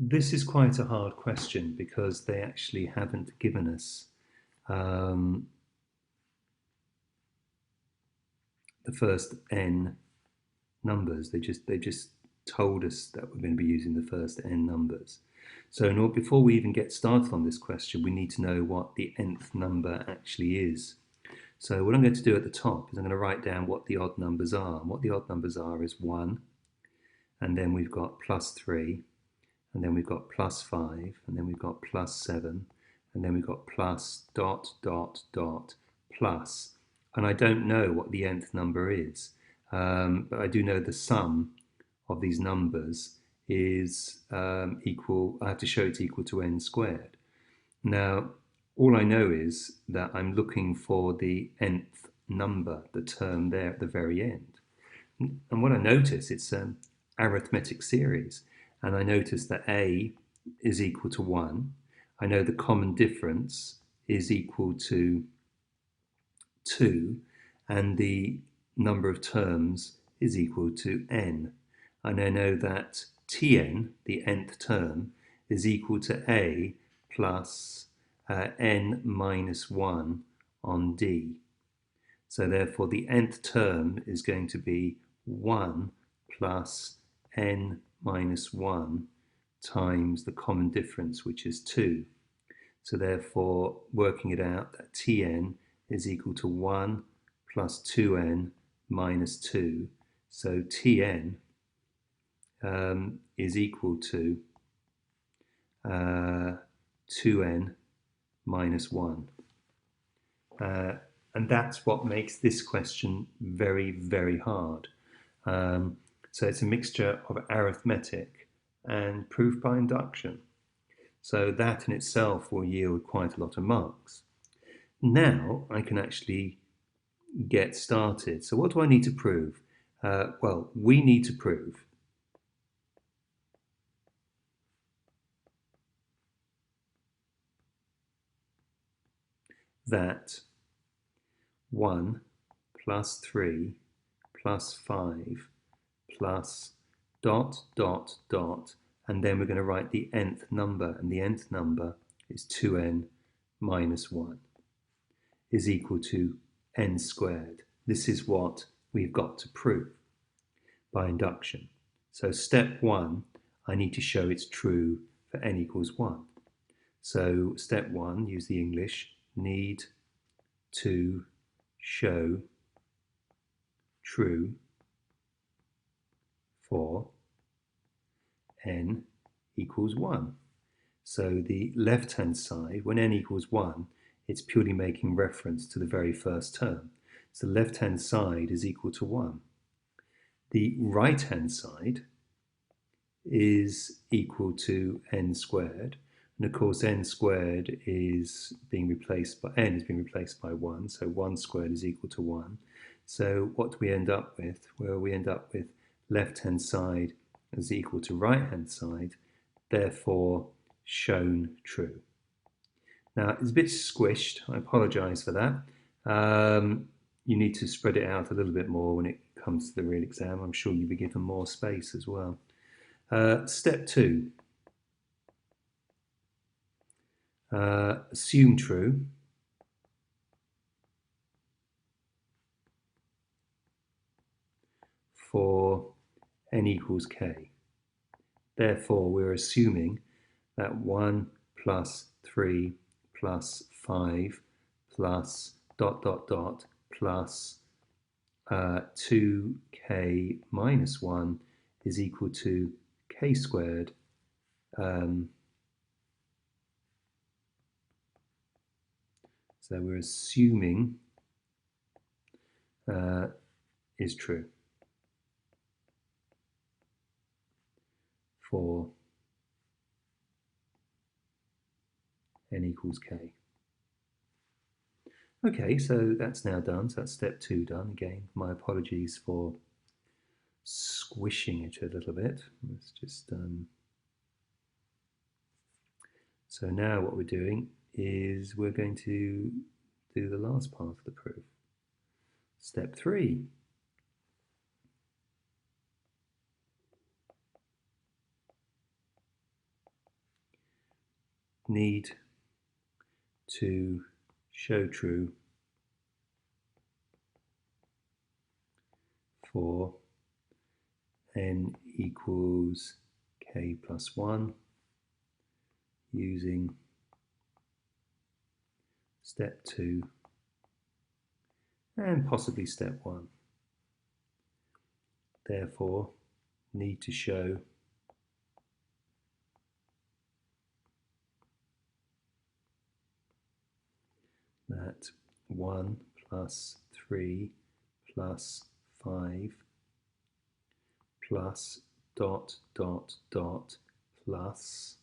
This is quite a hard question because they actually haven't given us um, the first n numbers. They just told us that we're going to be using the first n numbers. So before we even get started on this question, we need to know what the nth number actually is. So what I'm going to do at the top is I'm going to write down what the odd numbers are. And what the odd numbers are is 1, and then we've got plus 3, and then we've got plus 5, and then we've got plus 7, and then we've got plus dot dot dot plus. And I don't know what the nth number is, but I do know the sum of these numbers is equal. I have to show it's equal to n squared. Now, all I know is that I'm looking for the nth number, the term there at the very end. And what I notice, it's an arithmetic series. And I notice that a is equal to 1. I know the common difference is equal to 2. And the number of terms is equal to n. And I know that Tn, the nth term, is equal to a plus n minus 1 on d. So therefore the nth term is going to be 1 plus n minus 1 times the common difference, which is 2. So therefore, working it out, that Tn is equal to 1 plus 2n minus 2. So Tn is equal to 2n minus 1. And that's what makes this question very, very hard. So it's a mixture of arithmetic and proof by induction. So that in itself will yield quite a lot of marks. Now I can actually get started. So what do I need to prove? Well, we need to prove that 1 plus 3 plus 5 plus dot dot dot, and then we're going to write the nth number, and the nth number is 2n minus 1 is equal to n squared. This is what we've got to prove by induction. So step 1, I need to show it's true for n equals 1. So step 1, use the English, need to show true for n equals 1. So the left-hand side, when n equals 1, it's purely making reference to the very first term. So the left-hand side is equal to 1. The right-hand side is equal to n squared. And of course, n squared is being replaced by, n is being replaced by 1. So 1 squared is equal to 1. So what do we end up with? Well, we end up with left-hand side is equal to right-hand side, therefore shown true. Now, it's a bit squished. I apologize for that. You need to spread it out a little bit more when it comes to the real exam. I'm sure you'll be given more space as well. Step 2. Assume true for n equals k. Therefore, we're assuming that 1 plus 3 plus 5 plus dot dot dot plus 2k minus 1 is equal to k squared so we're assuming is true for n equals k. Okay, so that's now done. So that's step 2 done. Again, my apologies for squishing it a little bit. Let's just so now what we're doing is we're going to do the last part of the proof. Step 3. need to show true for n equals k plus 1 using step 2 and possibly step 1. Therefore, need to show that 1 plus 3 plus 5 plus dot dot dot plus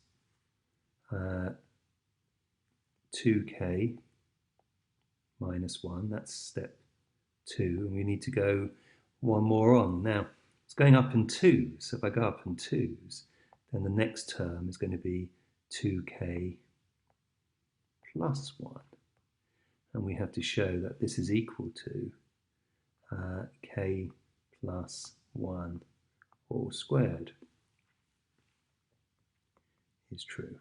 2k minus 1, that's step 2, and we need to go one more on. Now, it's going up in 2s, so if I go up in 2s, then the next term is going to be 2k plus 1. And we have to show that this is equal to k plus 1 all squared is true.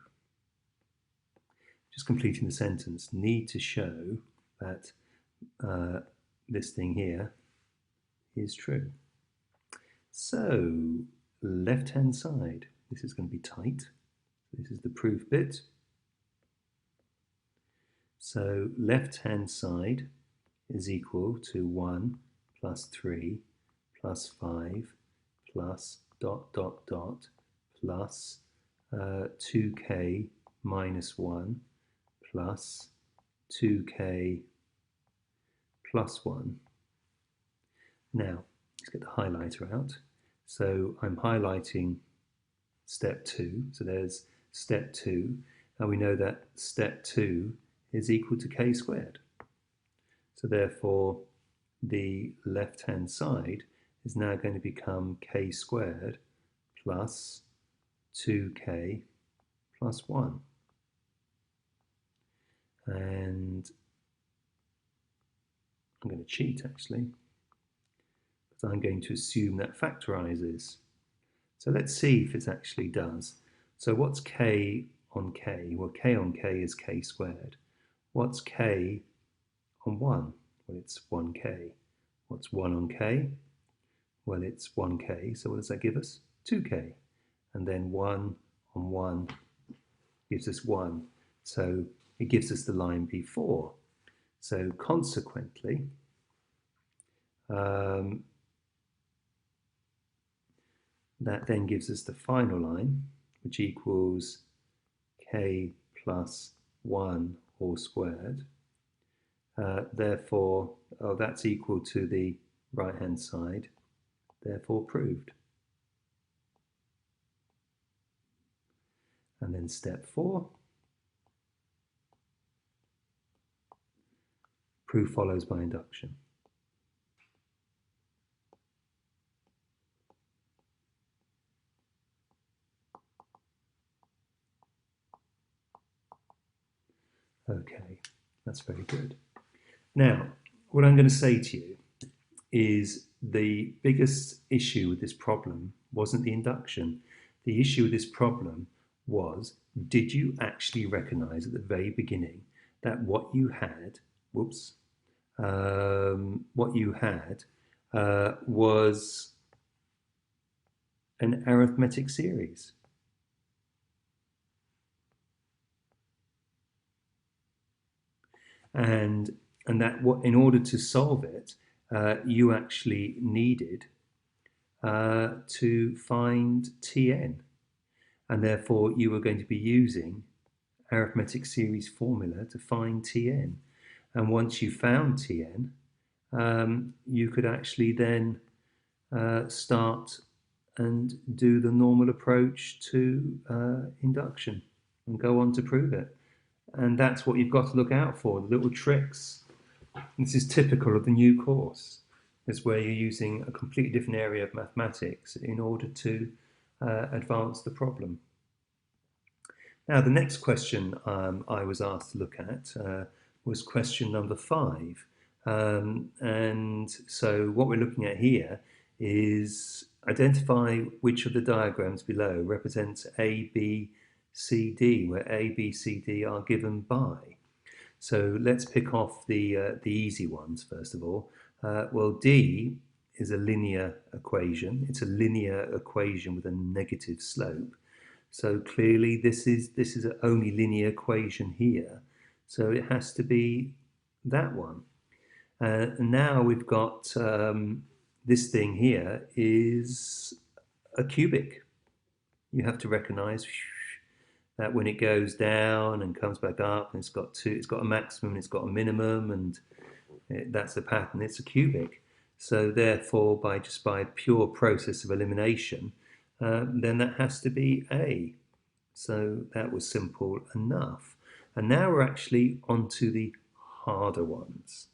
Just completing the sentence, need to show that this thing here is true. So, left-hand side, this is going to be tight. This is the proof bit. So, left-hand side is equal to 1 plus 3 plus 5 plus dot dot dot plus 2k minus 1 plus 2k plus 1. Now, let's get the highlighter out. So I'm highlighting step 2. So there's step 2. And we know that step 2 is equal to k squared. So therefore, the left-hand side is now going to become k squared plus 2k plus 1. And I'm going to cheat actually, because I'm going to assume that factorizes. So let's see if it actually does. So what's k on k? Well, k on k is k squared. What's k on 1? Well, it's 1k. What's 1 on k? Well, it's 1k. So what does that give us? 2k. And then 1 on 1 gives us 1. So it gives us the line before. So consequently, that then gives us the final line, which equals k plus 1 all squared. Therefore, that's equal to the right-hand side, therefore proved. And then step 4, proof follows by induction. Okay, that's very good. Now, what I'm going to say to you is the biggest issue with this problem wasn't the induction. The issue with this problem was, did you actually recognize at the very beginning that what you had, was an arithmetic series? And that what, in order to solve it, you actually needed to find Tn, and therefore you were going to be using arithmetic series formula to find Tn. And once you found Tn, you could actually then start and do the normal approach to induction and go on to prove it. And that's what you've got to look out for, the little tricks. This is typical of the new course. It's where you're using a completely different area of mathematics in order to advance the problem. Now, the next question I was asked to look at was question number 5. And so what we're looking at here is identify which of the diagrams below represents A, B, C, D, where A, B, C, D are given by. So let's pick off the easy ones first of all. Well, D is a linear equation. It's a linear equation with a negative slope. So clearly this is an only linear equation here. So it has to be that one. And now we've got this thing here is a cubic. You have to recognize that when it goes down and comes back up, and it's got a maximum, and it's got a minimum, and that's the pattern. It's a cubic. So therefore, by pure process of elimination, then that has to be A. So that was simple enough. And now we're actually onto the harder ones.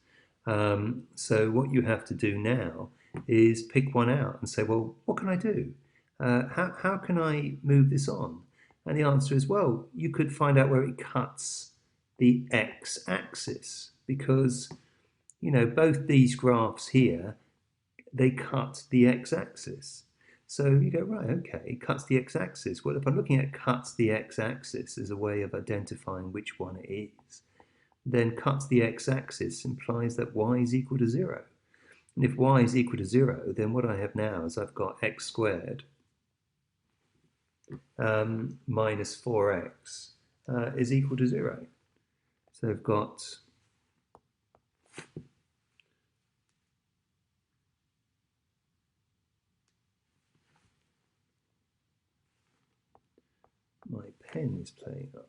So what you have to do now is pick one out and say, well, what can I do? How can I move this on? And the answer is, well, you could find out where it cuts the x-axis, because, you know, both these graphs here, they cut the x-axis. So you go, right, okay, it cuts the x-axis. Well, if I'm looking at cuts the x-axis as a way of identifying which one it is, then cuts the x-axis implies that y is equal to 0. And if y is equal to 0, then what I have now is I've got x squared minus 4x is equal to 0. So I've got my pen is playing up.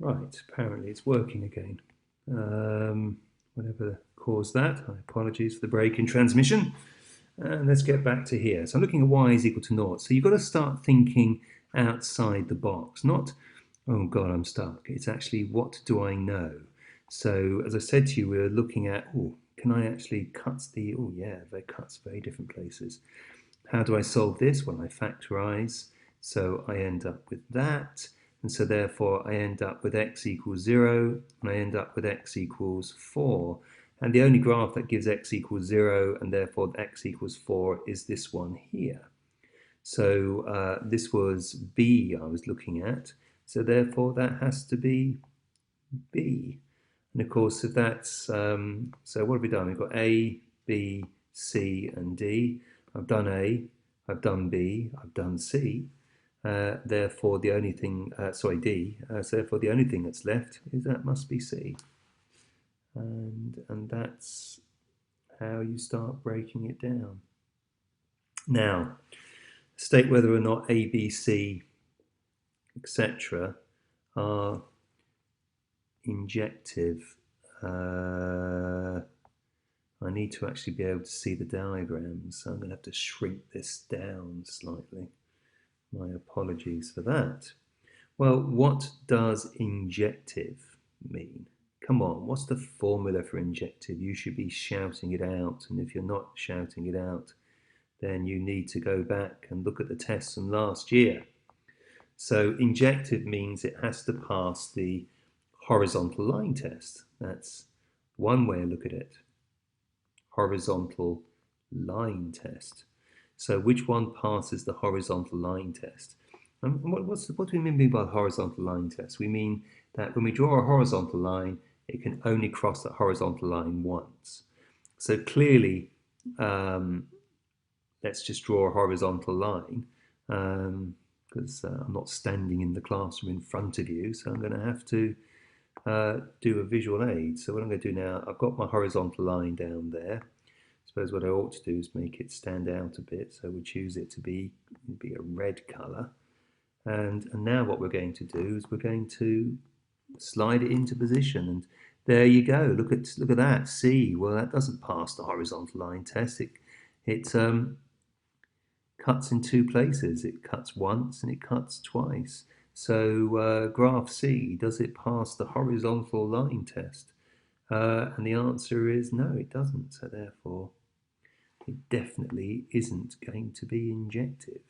Right, apparently it's working again. Whatever caused that, apologies for the break in transmission. And let's get back to here. So I'm looking at y is equal to 0. So you've got to start thinking outside the box, not, oh God, I'm stuck. It's actually, what do I know? So as I said to you, we're looking at, oh, can I actually cut the, oh yeah, they cuts very different places. How do I solve this? Well, I factorize. So I end up with that. And so therefore I end up with x equals 0, and I end up with x equals 4. And the only graph that gives x equals 0 and therefore x equals 4 is this one here. So this was B I was looking at. So therefore that has to be B. And of course, if that's, so what have we done? We've got A, B, C, and D. I've done A, I've done B, I've done C. Therefore, the only thing, sorry, D. So therefore, the only thing that's left is that must be C. And that's how you start breaking it down. Now, state whether or not A, B, C, etc. are injective. I need to actually be able to see the diagrams, so I'm going to have to shrink this down slightly. My apologies for that. Well, what does injective mean? Come on, what's the formula for injective? You should be shouting it out, and if you're not shouting it out, then you need to go back and look at the tests from last year. So injective means it has to pass the horizontal line test. That's one way to look at it. Horizontal line test. So which one passes the horizontal line test? And what do we mean by the horizontal line test? We mean that when we draw a horizontal line, it can only cross that horizontal line once. So clearly, let's just draw a horizontal line, because I'm not standing in the classroom in front of you, so I'm going to have to do a visual aid. So what I'm going to do now, I've got my horizontal line down there. I suppose what I ought to do is make it stand out a bit. So we choose it to be a red colour. And now what we're going to do is we're going to slide it into position. And there you go. Look at that. See, well, that doesn't pass the horizontal line test. It cuts in two places. It cuts once and it cuts twice. So graph C, does it pass the horizontal line test? And the answer is no, it doesn't. So therefore, it definitely isn't going to be injective.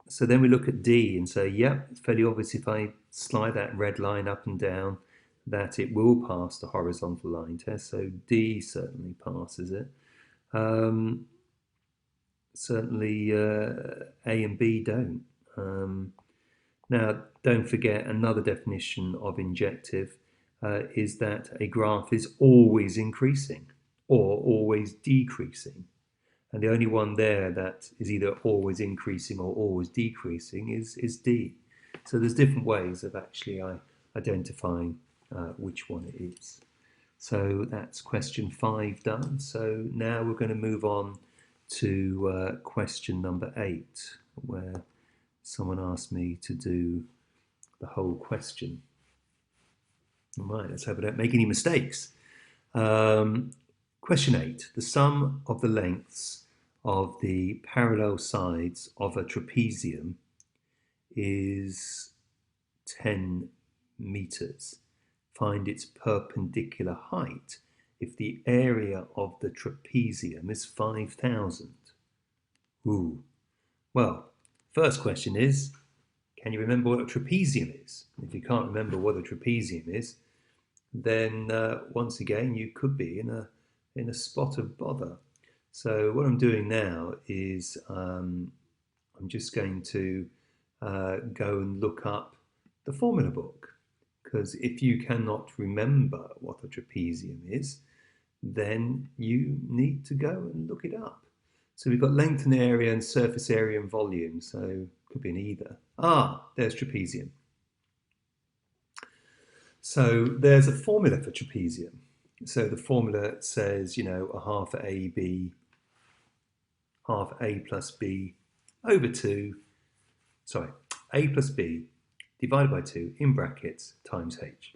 So then we look at D and say, yep, it's fairly obvious if I slide that red line up and down that it will pass the horizontal line test. So D certainly passes it. Certainly A and B don't. Now, don't forget another definition of injective is that a graph is always increasing or always decreasing. And the only one there that is either always increasing or always decreasing is D. So there's different ways of actually identifying which one it is. So that's question 5 done. So now we're going to move on to question number 8, where someone asked me to do the whole question. All right, let's hope I don't make any mistakes. Question 8, the sum of the lengths of the parallel sides of a trapezium is 10 meters. Find its perpendicular height if the area of the trapezium is 5,000. Ooh. Well, first question is, can you remember what a trapezium is? If you can't remember what a trapezium is, then once again you could be in a spot of bother. So what I'm doing now is I'm just going to go and look up the formula book, because if you cannot remember what a trapezium is, then you need to go and look it up. So we've got length and area and surface area and volume, so it could be an either. There's trapezium. So there's a formula for trapezium. So the formula says, a half AB, half A plus B over 2, sorry, A plus B divided by 2 in brackets times H.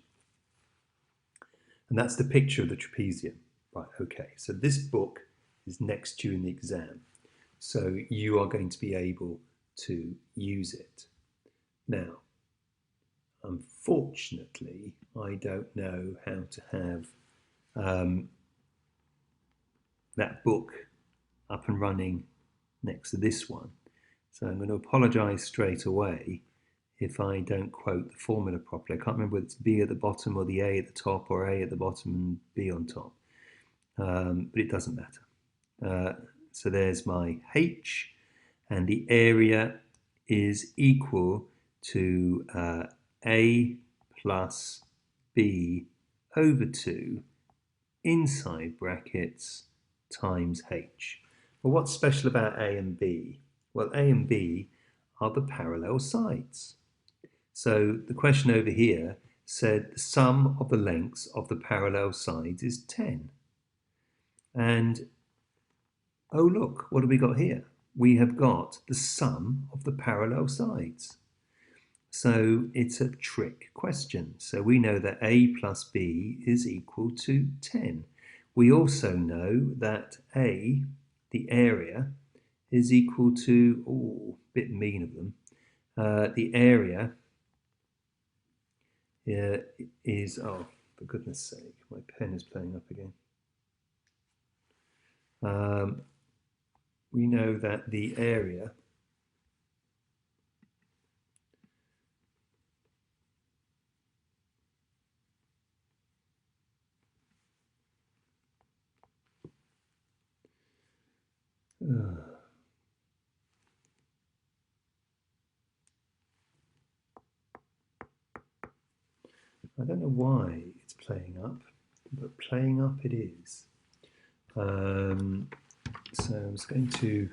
And that's the picture of the trapezium. Right, okay, so this book is next to you in the exam. So you are going to be able to use it. Now, unfortunately, I don't know how to have that book up and running next to this one. So I'm going to apologise straight away if I don't quote the formula properly. I can't remember whether it's B at the bottom or the A at the top, or A at the bottom and B on top. But it doesn't matter. So there's my H, and the area is equal to A plus B over 2 inside brackets times H. Well, what's special about A and B? Well, A and B are the parallel sides. So the question over here said the sum of the lengths of the parallel sides is 10. And oh look, what have we got here? We have got the sum of the parallel sides. So it's a trick question. So we know that A plus B is equal to 10. We also know that A, the area, is equal to, a bit mean of them, the area is, for goodness sake, my pen is playing up again. We know that the area I don't know why it's playing up, but playing up it is. So I'm just going to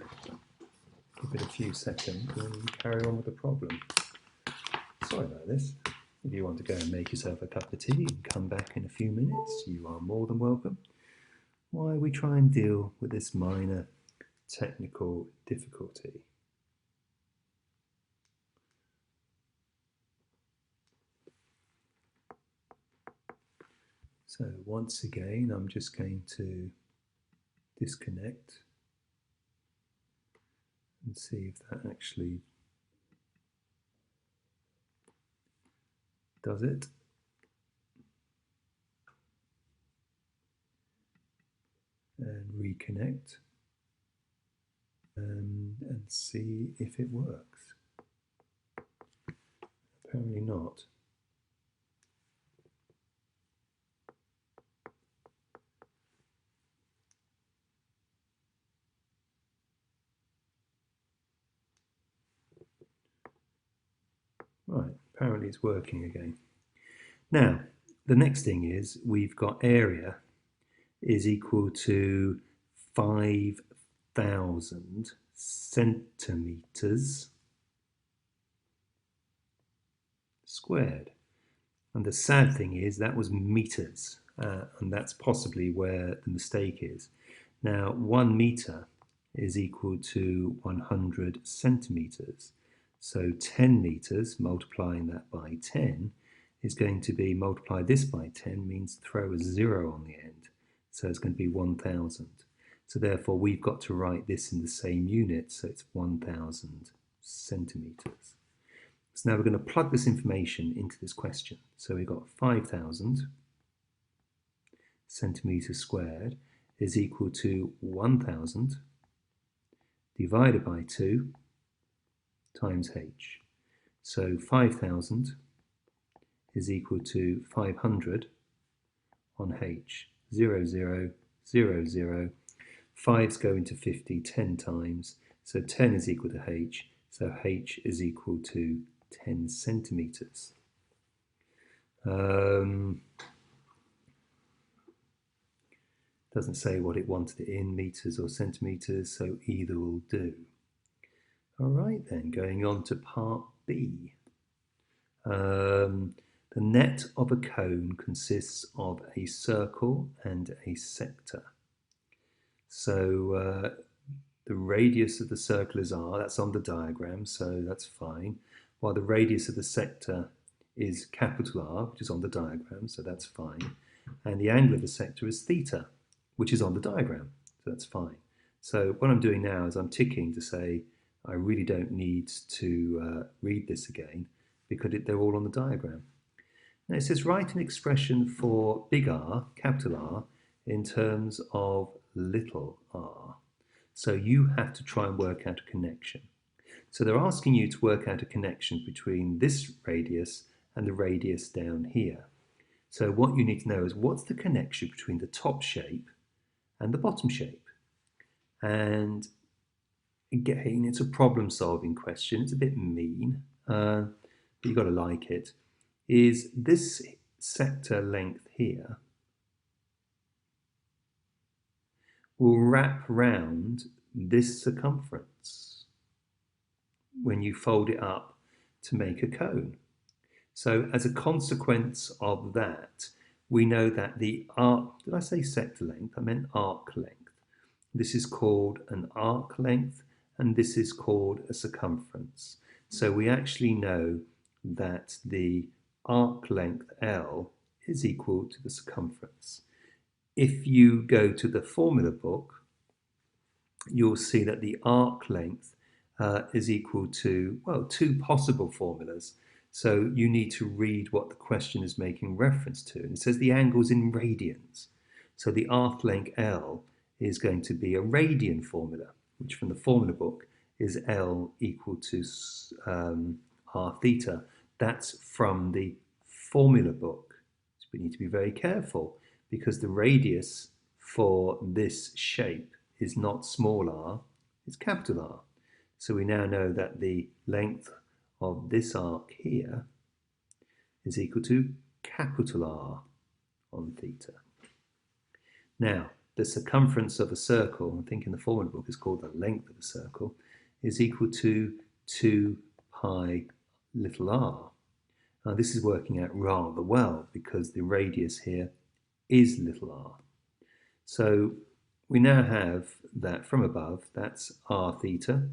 give it a few seconds and carry on with the problem. Sorry about this. If you want to go and make yourself a cup of tea and come back in a few minutes, you are more than welcome. While we try and deal with this minor technical difficulty. So once again, I'm just going to disconnect and see if that actually does it. And reconnect and see if it works. Apparently not. Right, apparently it's working again. Now, the next thing is we've got area is equal to 5,000 centimeters squared. And the sad thing is that was meters, and that's possibly where the mistake is. Now, 1 meter is equal to 100 centimeters. So 10 meters, multiplying that by 10, is going to be, multiply this by 10 means throw a 0 on the end. So it's going to be 1,000. So therefore we've got to write this in the same unit, so it's 1,000 centimeters. So now we're going to plug this information into this question. So we've got 5,000 centimeters squared is equal to 1,000 divided by 2 times h. So 5,000 is equal to 500 on h. 0, 0, 0, 0. 5's go into 50 10 times. So 10 is equal to h. So h is equal to 10 centimeters. Doesn't say what it wanted it in, meters or centimeters, so either will do. All right then, going on to part B. The net of a cone consists of a circle and a sector. So the radius of the circle is r, that's on the diagram, so that's fine. While the radius of the sector is capital R, which is on the diagram, so that's fine. And the angle of the sector is theta, which is on the diagram, so that's fine. So what I'm doing now is I'm ticking to say I really don't need to read this again because they're all on the diagram. Now it says write an expression for big R, capital R, in terms of little r. So you have to try and work out a connection. So they're asking you to work out a connection between this radius and the radius down here. So what you need to know is what's the connection between the top shape and the bottom shape. And again, it's a problem-solving question. It's a bit mean, but you've got to like it. Is this sector length here will wrap round this circumference when you fold it up to make a cone. So as a consequence of that, we know that the arc, did I say sector length? I meant arc length. This is called an arc length, and this is called a circumference. So we actually know that the arc length L is equal to the circumference. If you go to the formula book, you'll see that the arc length is equal to, well, two possible formulas. So you need to read what the question is making reference to. And it says the angle's in radians. So the arc length L is going to be a radian formula, which from the formula book is L equal to r theta. That's from the formula book. So we need to be very careful because the radius for this shape is not small r, it's capital R. So we now know that the length of this arc here is equal to capital R on theta. Now, the circumference of a circle, I think in the formula book is called the length of a circle, is equal to 2 pi little r. This is working out rather well because the radius here is little r. So we now have that from above, that's r theta,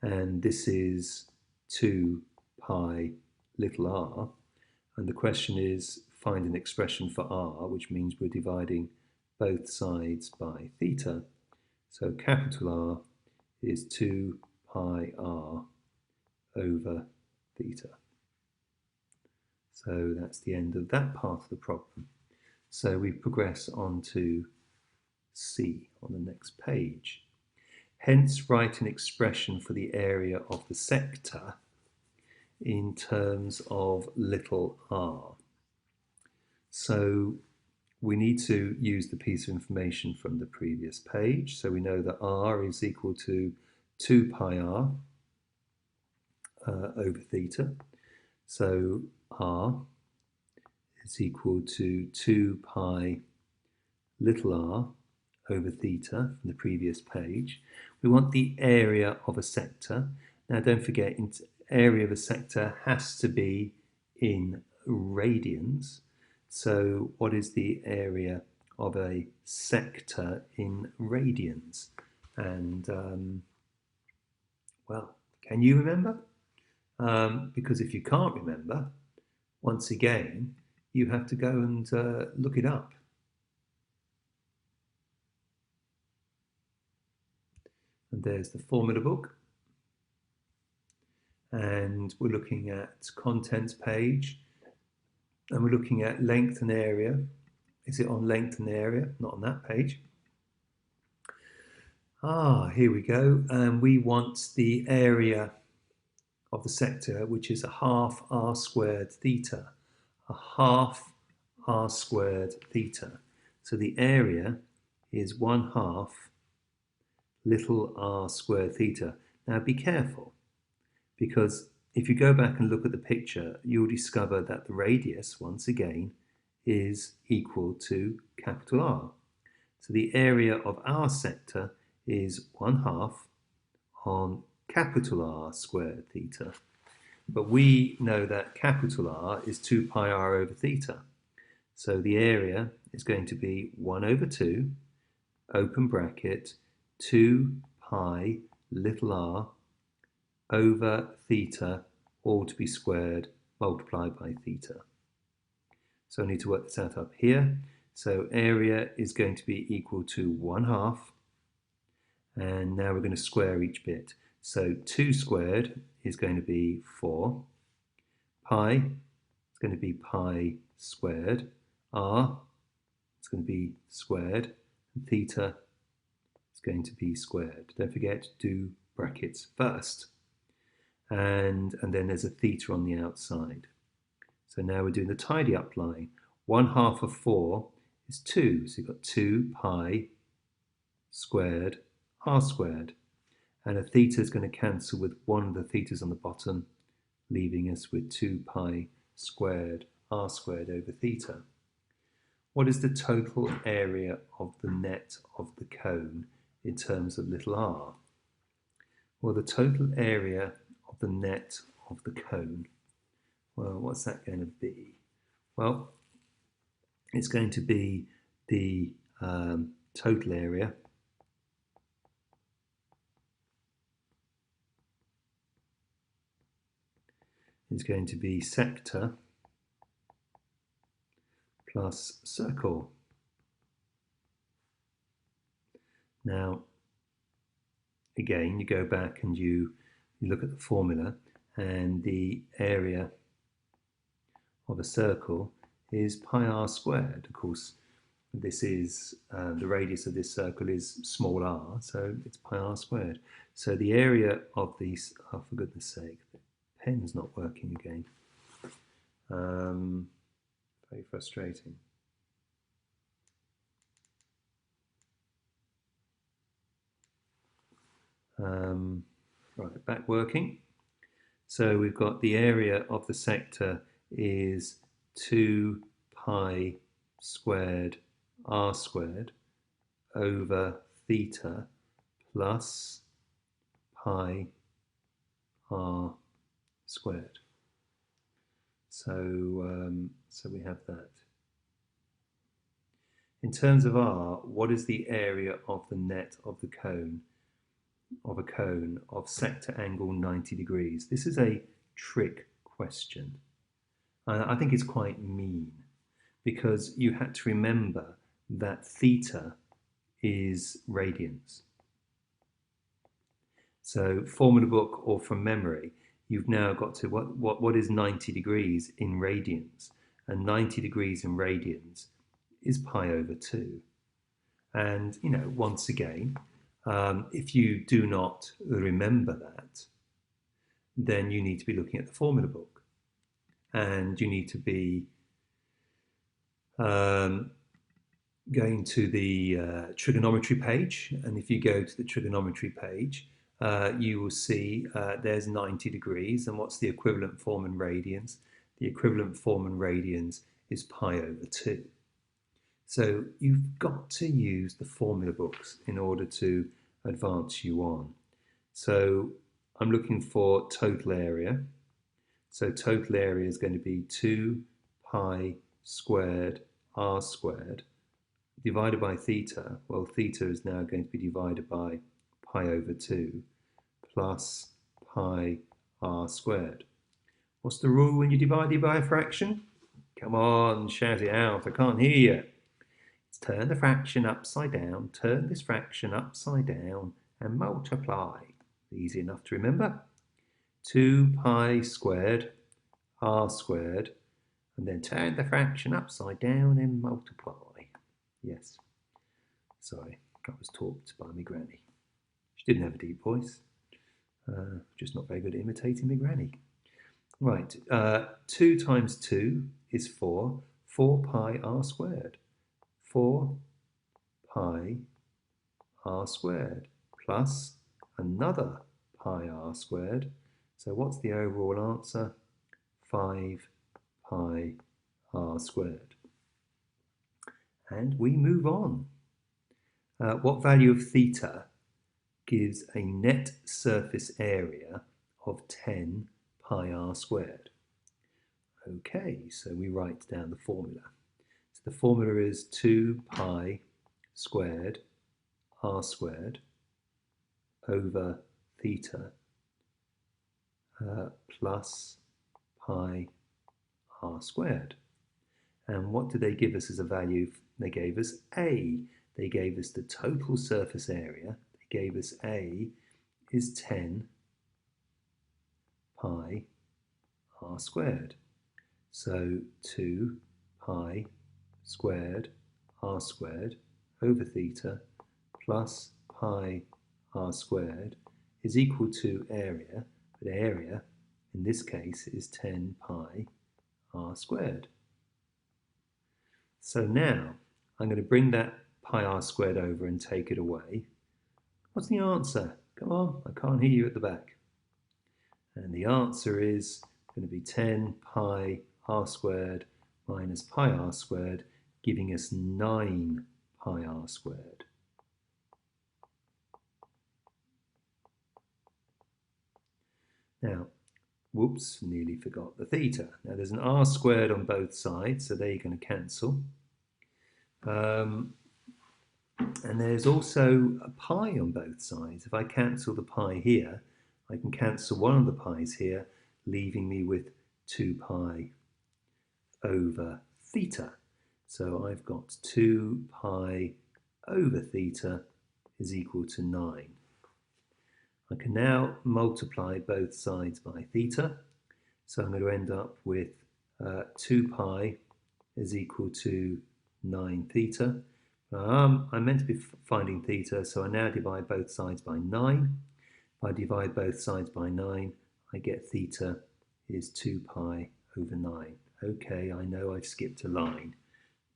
and this is 2 pi little r. And the question is, find an expression for r, which means we're dividing both sides by theta. So capital R is 2 pi r over theta. So that's the end of that part of the problem. So we progress on to C on the next page. Hence, write an expression for the area of the sector in terms of little r. So we need to use the piece of information from the previous page. So we know that r is equal to 2 pi r over theta. So r is equal to 2 pi little r over theta from the previous page. We want the area of a sector. Now don't forget, area of a sector has to be in radians. So what is the area of a sector in radians? And well, can you remember? Because if you can't remember, once again, you have to go and look it up. And there's the formula book. And we're looking at contents page. And we're looking at length and area. Is it on length and area? Not on that page. Here we go. And we want the area of the sector, which is a half r squared theta. A half r squared theta. So the area is 1/2 little r squared theta. Now be careful, because if you go back and look at the picture, you'll discover that the radius, once again, is equal to capital R. So the area of our sector is 1/2 on capital R squared theta. But we know that capital R is 2 pi r over theta. So the area is going to be 1/2, open bracket, 2 pi little r over theta, all to be squared, multiplied by theta. So I need to work this out up here. So area is going to be equal to 1/2. And now we're going to square each bit. So 2 squared is going to be 4. Pi is going to be pi squared. R is going to be squared. And theta is going to be squared. Don't forget to do brackets first. And then there's a theta on the outside. So now we're doing the tidy up line. 1/2 of 4 is 2. So you've got 2 pi squared r squared. And a theta is going to cancel with one of the thetas on the bottom, leaving us with 2 pi squared r squared over theta. What is the total area of the net of the cone in terms of little r? Well, the total area of the net of the cone, well, what's that going to be? Well, it's going to be the total area is going to be sector plus circle. Now, again, you go back and you look at the formula, and the area of a circle is pi r squared. Of course, this is the radius of this circle is small r, so it's pi r squared. So the area of these, oh, for goodness sake, the pen's not working again. Very frustrating. Right, back working. So we've got the area of the sector is 2 pi squared r squared over theta plus pi r squared. So we have that. In terms of R, what is the area of the net of the cone, of a cone of sector angle 90 degrees? This is a trick question. I think it's quite mean because you had to remember that theta is radians. So formula book or from memory, you've now got to what is 90 degrees in radians, and 90 degrees in radians is pi over 2. And you know, once again, if you do not remember that, then you need to be looking at the formula book, and you need to be going to the trigonometry page. And if you go to the trigonometry page, you will see there's 90 degrees, and what's the equivalent form in radians? The equivalent form in radians is pi over 2. So you've got to use the formula books in order to advance you on. So I'm looking for total area. So total area is going to be 2 pi squared r squared divided by theta. Well, theta is now going to be divided by pi over 2 plus pi r squared. What's the rule when you divide it by a fraction? Come on, shout it out, I can't hear you. It's turn the fraction upside down, turn this fraction upside down, and multiply. Easy enough to remember. 2 pi squared r squared, and then turn the fraction upside down and multiply. Yes. Sorry, I was taught by my granny. She didn't have a deep voice. Just not very good at imitating my granny. Right, 2 times 2 is 4. 4 pi r squared. 4 pi r squared plus another pi r squared. So what's the overall answer? 5 pi r squared. And we move on. What value of theta gives a net surface area of 10 pi r squared? Okay, so we write down the formula. So the formula is 2 pi squared r squared over theta plus pi r squared. And what did they give us as a value? They gave us A. They gave us the total surface area. They gave us A is 10 pi r squared. So 2 pi squared r squared over theta plus pi r squared is equal to area, but area in this case is 10 pi r squared. So now I'm going to bring that pi r squared over and take it away. What's the answer? Come on, I can't hear you at the back. And the answer is going to be 10 pi r squared minus pi r squared, giving us 9 pi r squared. Now, whoops, nearly forgot the theta. Now there's an r squared on both sides, so they're going to cancel. And there's also a pi on both sides. If I cancel the pi here, I can cancel one of the pi's here, leaving me with 2 pi over theta. So I've got 2 pi over theta is equal to 9. I can now multiply both sides by theta. So I'm going to end up with 2 pi is equal to 9 theta. I'm meant to be finding theta, so I now divide both sides by 9. If I divide both sides by 9, I get theta is 2 pi over 9. Okay, I know I've skipped a line,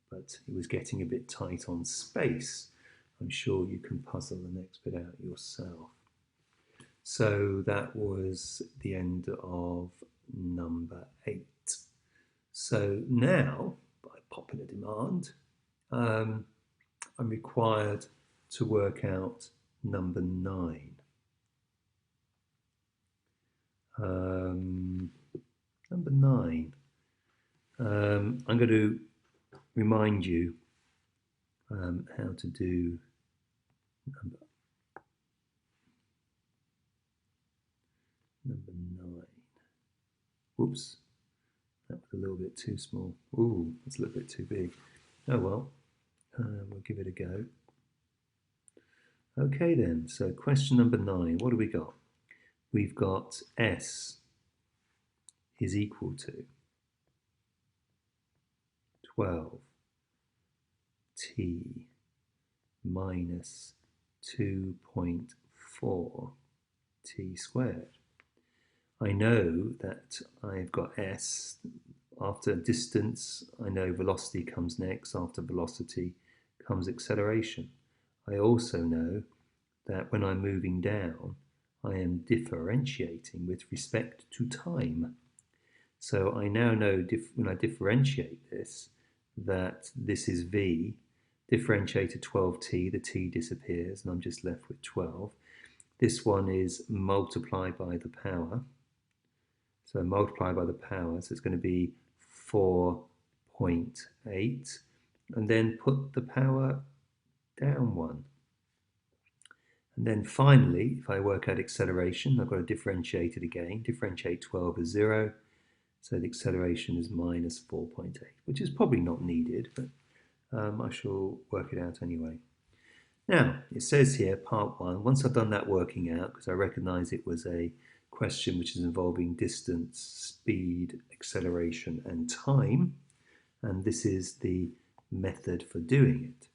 but it was getting a bit tight on space. I'm sure you can puzzle the next bit out yourself. So that was the end of number 8. So now, by popular demand, I'm required to work out number 9. Number 9. I'm going to remind you how to do number 9. Whoops, that was a little bit too small. Ooh, that's a little bit too big. Oh well, we'll give it a go. Okay then, so question number 9, what do we got? We've got S is equal to 12 t minus 2.4 t squared. I know that I've got S. After distance, I know velocity comes next. After velocity comes acceleration. I also know that when I'm moving down, I am differentiating with respect to time. So I now know when I differentiate this, that this is V, differentiated 12t, the t disappears, and I'm just left with 12. This one is multiplied by the power. So multiply by the power, so it's going to be 4.8, and then put the power down 1. And then finally, if I work out acceleration, I've got to differentiate it again. Differentiate 12 as 0, so the acceleration is minus 4.8, which is probably not needed, but I shall work it out anyway. Now, it says here, part 1, once I've done that working out, because I recognize it was a question which is involving distance, speed, acceleration, and time, and this is the method for doing it.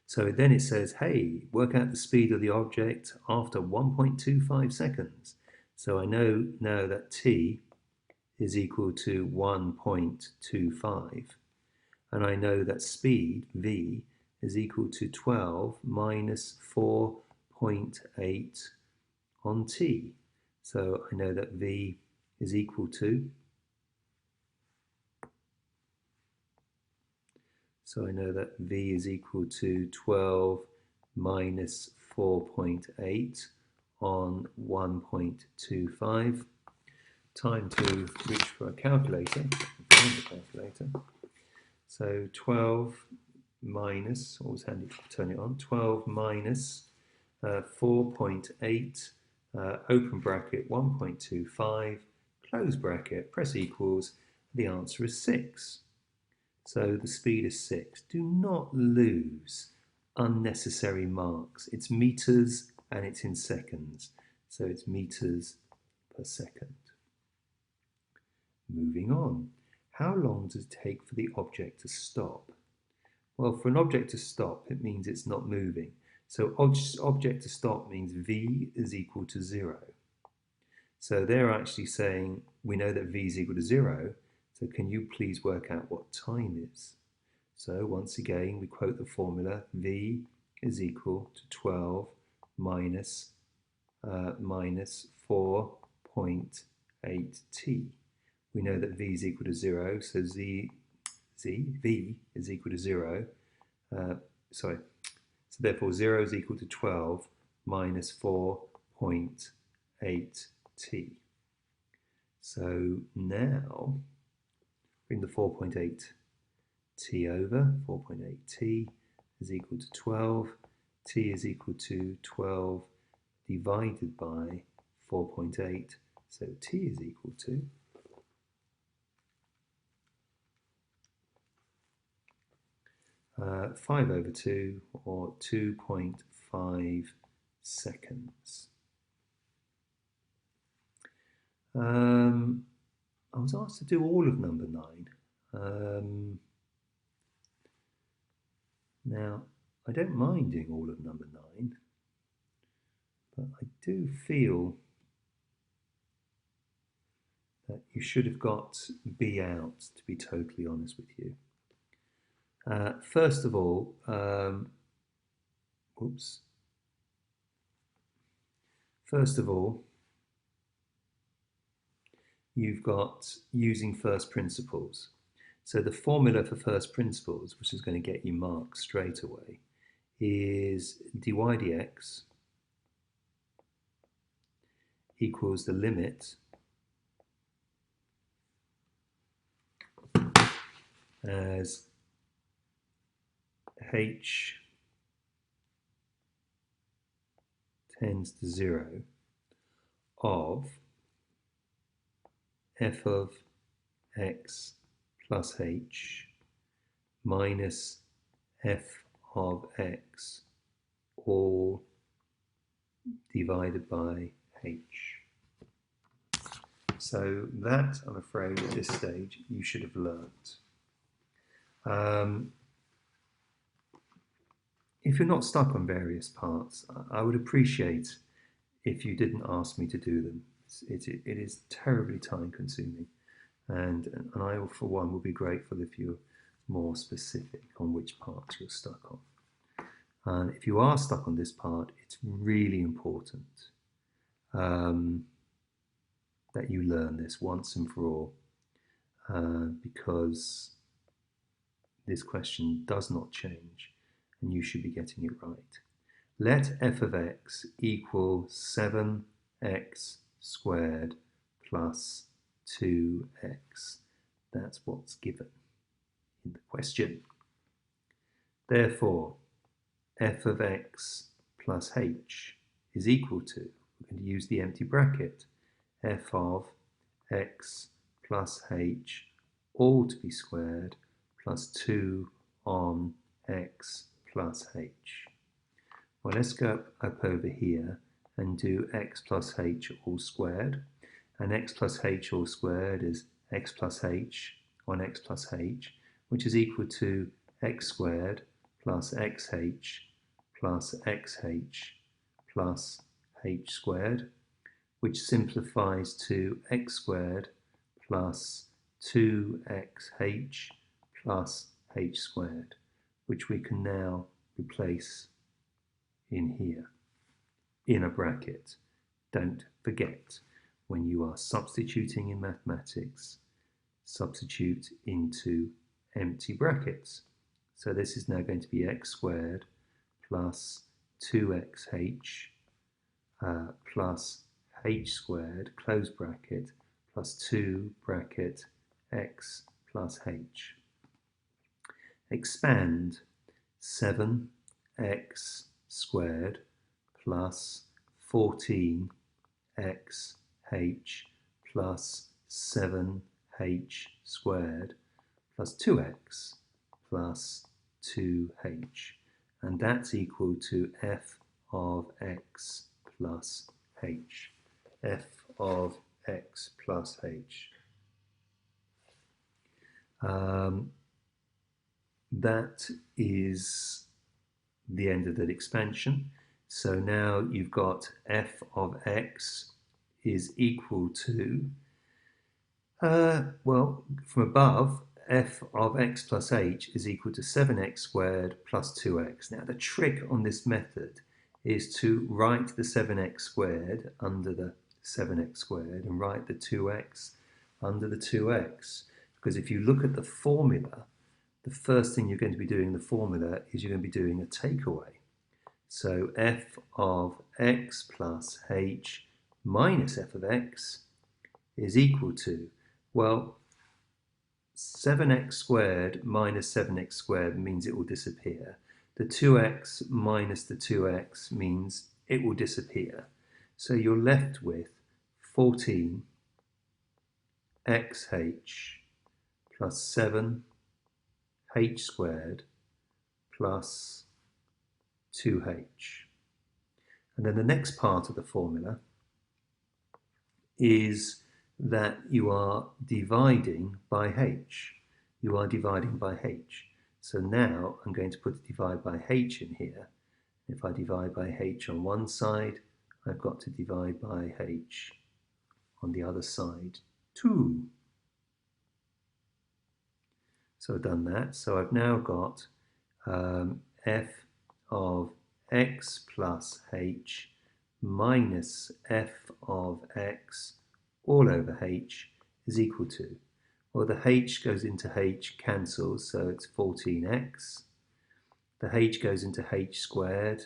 So then it says, hey, work out the speed of the object after 1.25 seconds. So I know now that t is equal to 1.25, and I know that speed, v, is equal to 12 minus 4.8 on t. So I know that v is equal to, so I know that v is equal to 12 minus 4.8 on 1.25. Time to reach for a calculator, find the calculator. So 12 minus, always handy to turn it on, 12 minus 4.8, open bracket 1.25, close bracket, press equals, the answer is 6. So the speed is 6. Do not lose unnecessary marks. It's meters and it's in seconds. So it's meters per second. Moving on. How long does it take for the object to stop? Well, for an object to stop, it means it's not moving. So object to stop means v is equal to 0. So they're actually saying, we know that v is equal to 0, so can you please work out what time is? So once again, we quote the formula, v is equal to 12 minus 4.8t. We know that v is equal to 0, so v is equal to 0. So therefore 0 is equal to 12 minus 4.8t. So now bring the 4.8t over. 4.8t is equal to 12. T is equal to 12 divided by 4.8. So t is equal to 5 over 2, or 2.5 seconds. I was asked to do all of number 9. Now, I don't mind doing all of number 9, but I do feel that you should have got B out, to be totally honest with you. First of all, you've got using first principles. So the formula for first principles, which is going to get you marks straight away, is dy dx equals the limit as h tends to 0 of f of x plus h minus f of x all divided by h. So that, I'm afraid, at this stage, you should have learnt. If you're not stuck on various parts, I would appreciate if you didn't ask me to do them. It is terribly time consuming, and I, for one, will be grateful if you're more specific on which parts you're stuck on. And if you are stuck on this part, it's really important that you learn this once and for all, because this question does not change and you should be getting it right. Let f of x equal 7x squared plus 2x. That's what's given in the question. Therefore, f of x plus h is equal to, we're going to use the empty bracket, f of x plus h all to be squared plus 2 on x plus h. Well, let's go up over here and do x plus h all squared. And x plus h all squared is x plus h on x plus h, which is equal to x squared plus xh plus xh plus h squared, which simplifies to x squared plus 2xh plus h squared, which we can now replace in here, in a bracket. Don't forget, when you are substituting in mathematics, substitute into empty brackets. So this is now going to be x squared plus 2xh plus h squared, close bracket, plus 2 bracket x plus h. Expand 7x squared plus 14xh plus 7h squared plus 2x plus 2h, and that's equal to f of x plus h. F of x plus h. That is the end of that expansion. So now you've got f of x is equal to, well, from above, f of x plus h is equal to 7x squared plus 2x. Now the trick on this method is to write the 7x squared under the 7x squared and write the 2x under the 2x. Because if you look at the formula, the first thing you're going to be doing in the formula is you're going to be doing a takeaway. So f of x plus h minus f of x is equal to, well, 7x squared minus 7x squared means it will disappear. The 2x minus the 2x means it will disappear. So you're left with 14xh plus 7h squared plus 2h. And then the next part of the formula is that you are dividing by h. You are dividing by h. So now I'm going to put divide by h in here. If I divide by h on one side, I've got to divide by h on the other side too. So I've done that. So I've now got f of x plus h minus f of x all over h is equal to, well, the h goes into h, cancels, so it's 14x. The h goes into h squared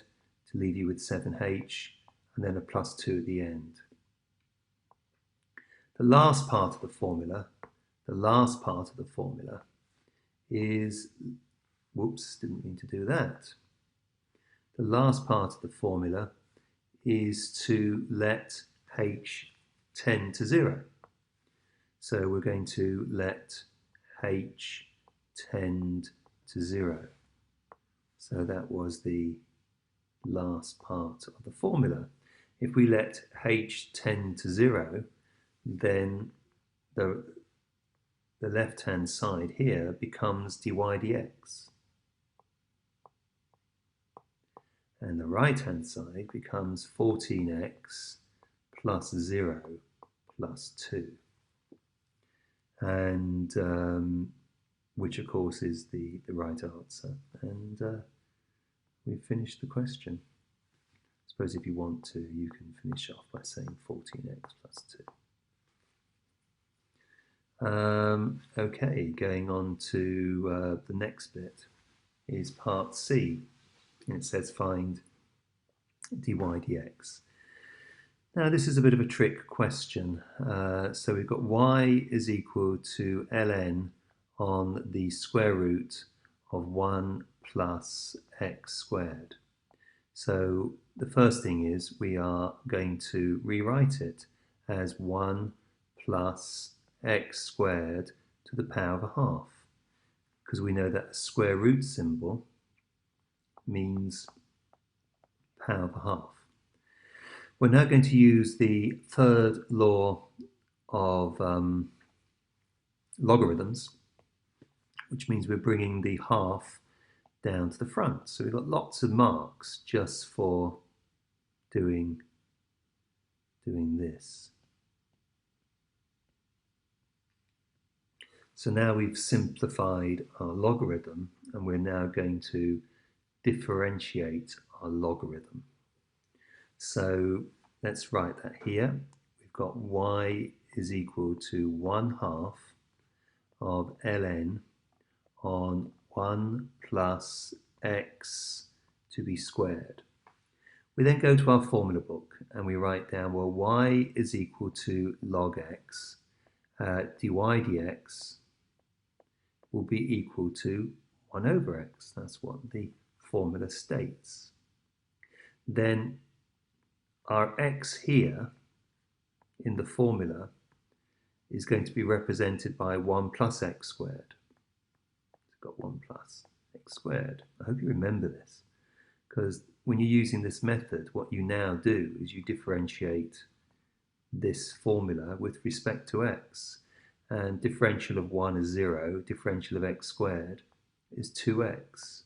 to leave you with 7h, and then a plus 2 at the end. The last part of the formula is, whoops, didn't mean to do that. The last part of the formula is to let h tend to 0. So we're going to let h tend to 0. So that was the last part of the formula. If we let h tend to 0, then the left-hand side here becomes dy dx. And the right-hand side becomes 14x plus 0 plus 2. And which of course is the right answer. And we've finished the question. I suppose if you want to, you can finish off by saying 14x plus 2. Okay, going on to the next bit is part C. And it says find dy dx. Now this is a bit of a trick question. So we've got y is equal to ln on the square root of 1 plus x squared. So the first thing is we are going to rewrite it as 1 plus x squared to the power of a half, because we know that a square root symbol means power of a half. We're now going to use the third law of logarithms, which means we're bringing the half down to the front. So we've got lots of marks just for doing this. So now we've simplified our logarithm, and we're now going to differentiate our logarithm. So let's write that here. We've got y is equal to 1/2 of ln on 1 plus x to the squared. We then go to our formula book and we write down, well, y is equal to log x. Dy dx will be equal to 1 over x. That's what the formula states. Then our x here in the formula is going to be represented by 1 plus x squared. It's got 1 plus x squared. I hope you remember this, because when you're using this method, what you now do is you differentiate this formula with respect to x. And differential of 1 is 0, differential of x squared is 2x.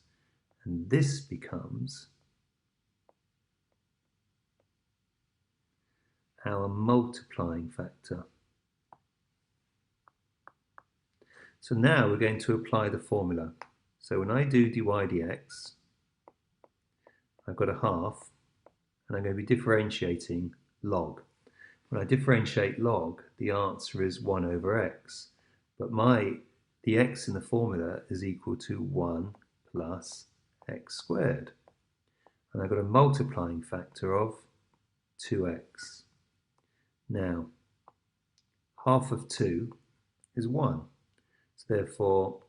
And this becomes our multiplying factor. So now we're going to apply the formula. So when I do dy dx, I've got a half, and I'm going to be differentiating log. When I differentiate log, the answer is 1 over x. But the x in the formula is equal to 1 plus x squared. And I've got a multiplying factor of 2x. Now, half of 2 is 1. So therefore,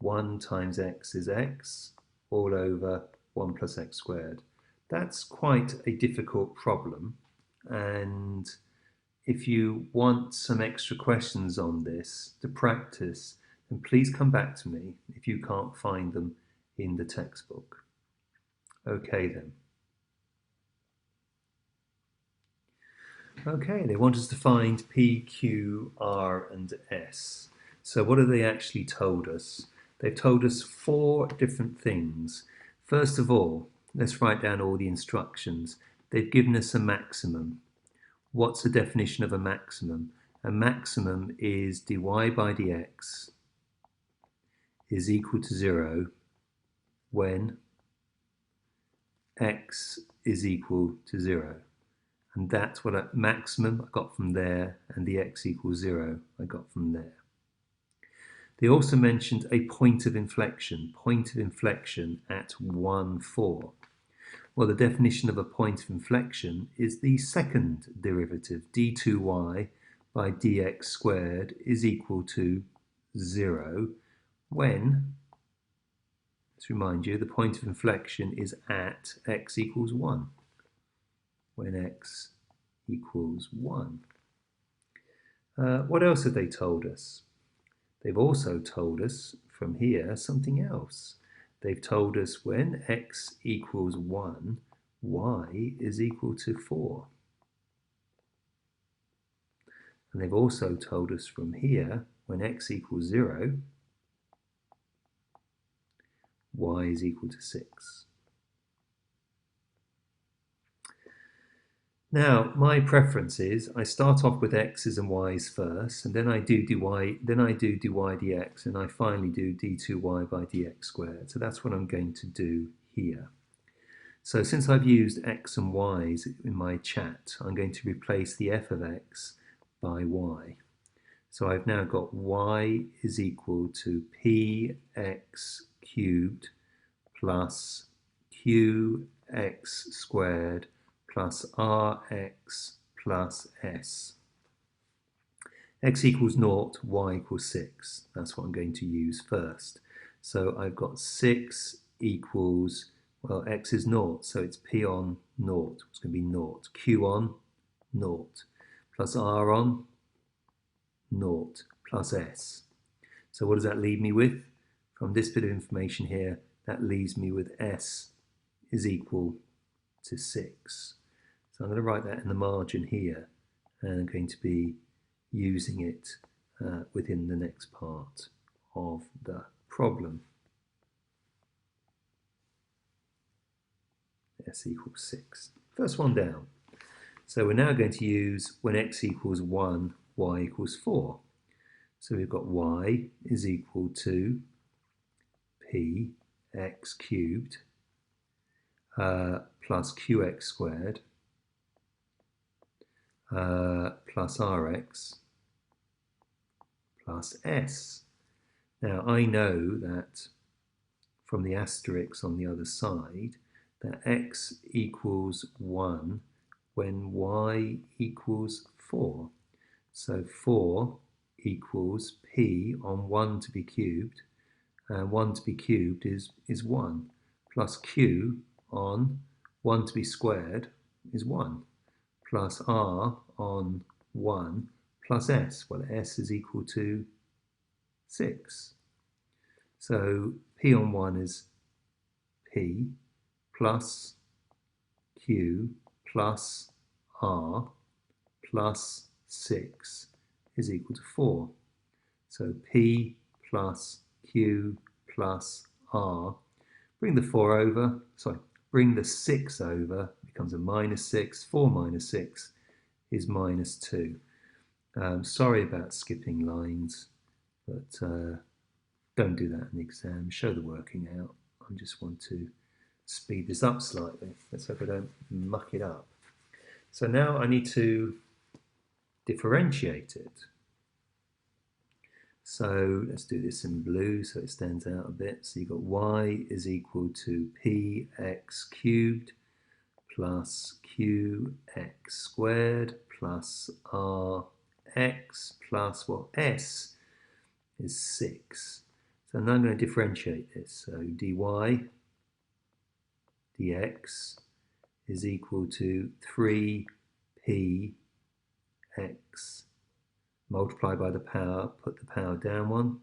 1 times x is x, all over 1 plus x squared. That's quite a difficult problem. And if you want some extra questions on this to practice, then please come back to me if you can't find them in the textbook. Okay then. Okay, they want us to find P, Q, R, and S. So what have they actually told us? They've told us 4 different things. First of all, let's write down all the instructions. They've given us a maximum. What's the definition of a maximum? A maximum is dy by dx is equal to 0 when x is equal to 0. And that's what a maximum I got from there, and the x equals 0 I got from there. They also mentioned a point of inflection at 1, 4. Well, the definition of a point of inflection is the second derivative, d2y by dx squared is equal to 0 when, let's remind you, the point of inflection is at x equals 1. When x equals 1. What else have they told us? They've also told us from here something else. They've told us when x equals 1, y is equal to 4. And they've also told us from here, when x equals 0, y is equal to 6. Now, my preference is I start off with x's and y's first, and then I do dy dx, and I finally do d2y by dx squared. So that's what I'm going to do here. So since I've used x and y's in my chat, I'm going to replace the f of x by y. So I've now got y is equal to px cubed plus qx squared plus rx plus s. X equals 0, y equals 6. That's what I'm going to use first. So I've got 6 equals, well, x is 0, so it's p on 0. It's going to be 0. Q on 0 plus r on 0 plus s. So what does that leave me with? From this bit of information here, that leaves me with s is equal to 6. So I'm going to write that in the margin here, and I'm going to be using it within the next part of the problem. S equals 6. First one down. So we're now going to use when x equals 1, y equals 4. So we've got y is equal to p x cubed plus qx squared plus rx plus s. Now I know that from the asterisk on the other side that x equals 1 when y equals 4. So 4 equals p on 1 to be cubed, and 1 to be cubed is 1, plus q on 1 to be squared is 1, plus r on 1 plus s. Well, s is equal to 6. So p on 1 is p plus q plus r plus 6 is equal to 4. So p plus q plus r, bring the 4 over, bring the 6 over, becomes a minus 6. 4 minus 6 is minus 2. Sorry about skipping lines, but don't do that in the exam. Show the working out. I just want to speed this up slightly. Let's hope I don't muck it up. So now I need to differentiate it. So let's do this in blue so it stands out a bit. So you've got y is equal to px cubed plus qx squared plus rx plus, well, s is 6. So now I'm going to differentiate this. So dy dx is equal to 3px multiply by the power, put the power down 1,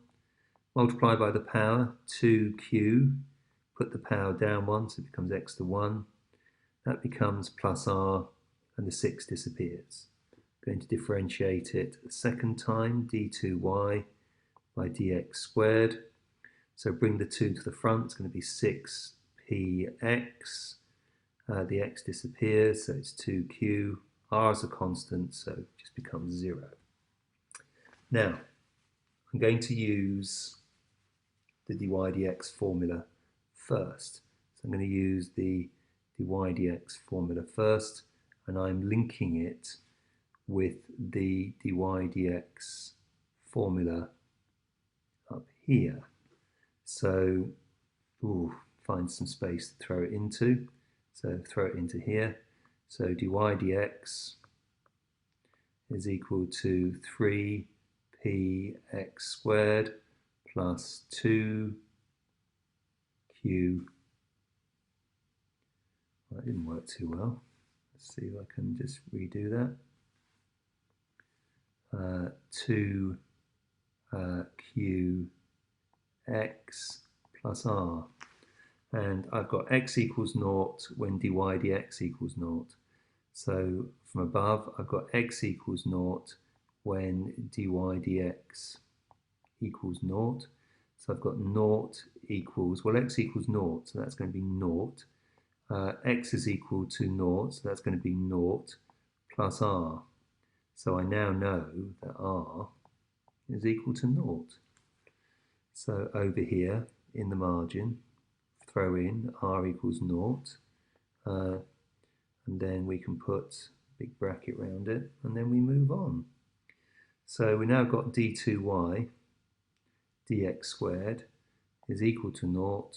multiply by the power 2q, put the power down 1, so it becomes x to 1. That becomes plus r, and the 6 disappears. I'm going to differentiate it a second time, d2y by dx squared. So bring the 2 to the front, it's going to be 6px. The x disappears, so it's 2q. R is a constant, so it just becomes 0. Now, I'm going to use the dy dx formula first. So I'm going to use the dy dx formula first, and I'm linking it with the dy dx formula up here. So, find some space to throw it into. So throw it into here. So dy dx is equal to 3px squared plus 2q. Well, that didn't work too well. Let's see if I can just redo that. 2qx plus r. And I've got x equals 0 when dy dx equals 0. So from above, I've got x equals 0 when dy dx equals 0. So I've got 0 equals, well, x equals 0, so that's going to be 0. X is equal to 0, so that's going to be 0 plus r. So I now know that r is equal to 0. So over here in the margin, throw in r equals 0, and then we can put a big bracket around it, and then we move on. So we now got d2y dx squared is equal to 0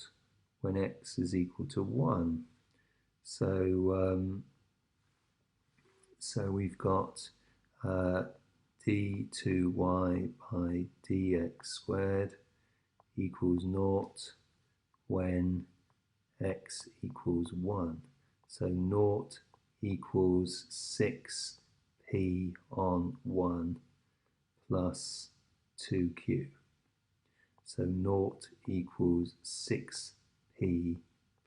when x is equal to 1. So we've got d2y by dx squared equals 0 when x equals 1. So 0 equals 6p on 1 plus 2q. So 0 equals 6p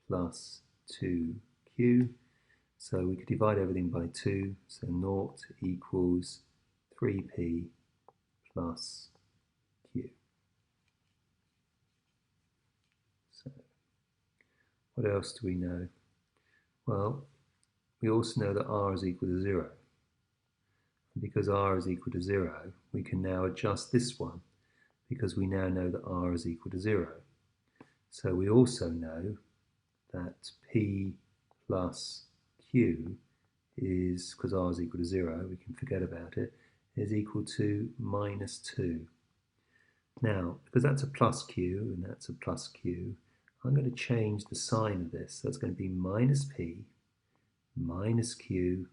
plus 2q. So we could divide everything by 2. So 0 equals 3p plus q. So what else do we know? Well, we also know that r is equal to 0. And because r is equal to 0, we can now adjust this one because we now know that r is equal to 0. So we also know that p plus q is, because r is equal to 0, we can forget about it, is equal to minus 2. Now, because that's a plus q and that's a plus q, I'm going to change the sign of this. So it's going to be minus p minus q